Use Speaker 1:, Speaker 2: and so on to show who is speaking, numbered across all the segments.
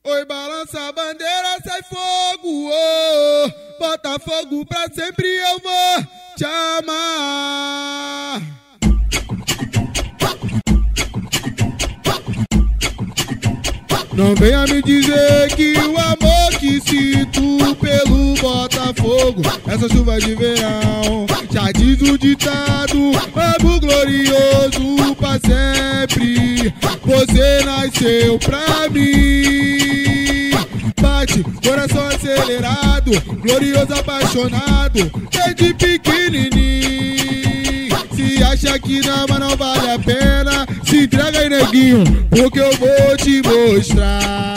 Speaker 1: Oi, balança a bandeira, sai fogo, oh. Bota fogo pra sempre, eu vou te amar. Não venha me dizer que o amor que sinto pelo Botafogo, essa chuva de verão, já diz o ditado, amo glorioso pra sempre, você nasceu pra mim. Bate, coração acelerado, glorioso apaixonado, desde pequenininho. Se acha que não vale a pena, se entrega aí, neguinho, porque eu vou te mostrar.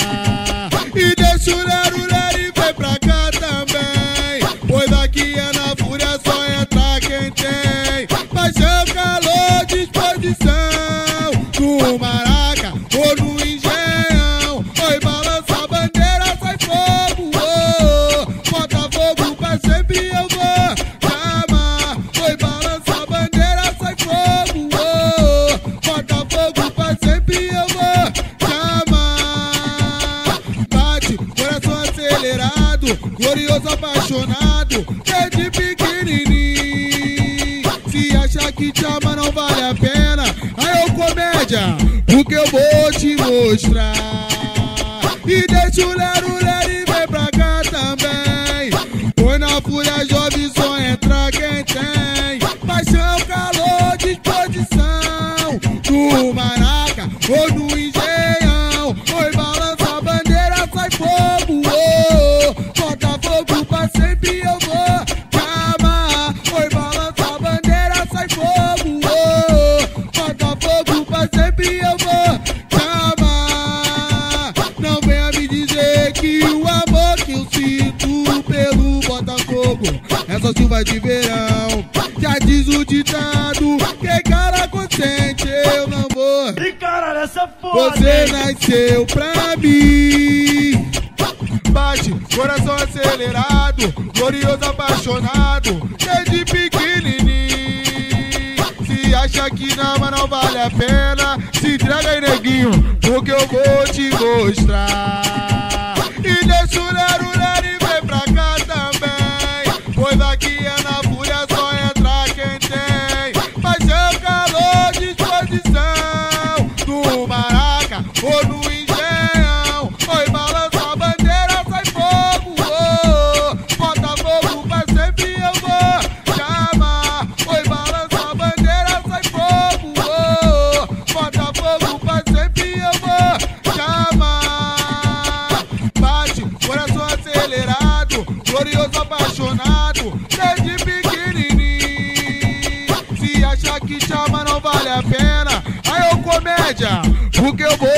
Speaker 1: E deixa o lero e vem pra cá também, pois aqui é na fúria, só entra quem tem paixão, calor, disposição, no Maraca ou no Engenhão. Oi, balança a bandeira, sai fogo, oh. Bota fogo pra sempre, eu vou te amar. Oi, balança a bandeira, sai fogo, oh. Bota fogo pra sempre, eu vou te amar. Bate, coração acelerado, glorioso apaixonado, desde pequenininho. Se acha que te ama não vale a pena, aí eu comédia, porque eu vou te mostrar. E deixa o lero e vem pra cá também, pois na fúria jovem só entra quem tem paixão, calor, disposição, no Maraca ou no Engenhão. Oi, balança a bandeira, sai fogo, oh. Bota fogo pra sempre, eu vou te amar. Oi, balança a bandeira, sai fogo, oh. Bota fogo pra sempre, eu vou te amar. Não venha me dizer que o amor que eu sinto pelo Botafogo, essa chuva de verão, já diz o ditado, que cara consente eu não vou.
Speaker 2: E caralho, essa foda!
Speaker 1: Você nasceu pra mim. Bate, coração acelerado, glorioso apaixonado, desde pequenininho. Se acha que não vale a pena, se entrega aí, neguinho, porque eu vou te mostrar. E deixa o lero e vem pra cá também, pois aqui é na fúria, só entra quem tem paixão, calor, disposição, no Maraca ou no Engenhão. Oi, balança a bandeira, sai fogo, oh. Bota fogo pra sempre, eu vou te amar. Oi, balança a bandeira, sai fogo, oh. Bota fogo pra sempre, eu vou te amar. Bate, coração acelerado, glorioso apaixonado, desde pequenininho. Se acha que te ama não vale a pena, aí eu comédia, porque eu vou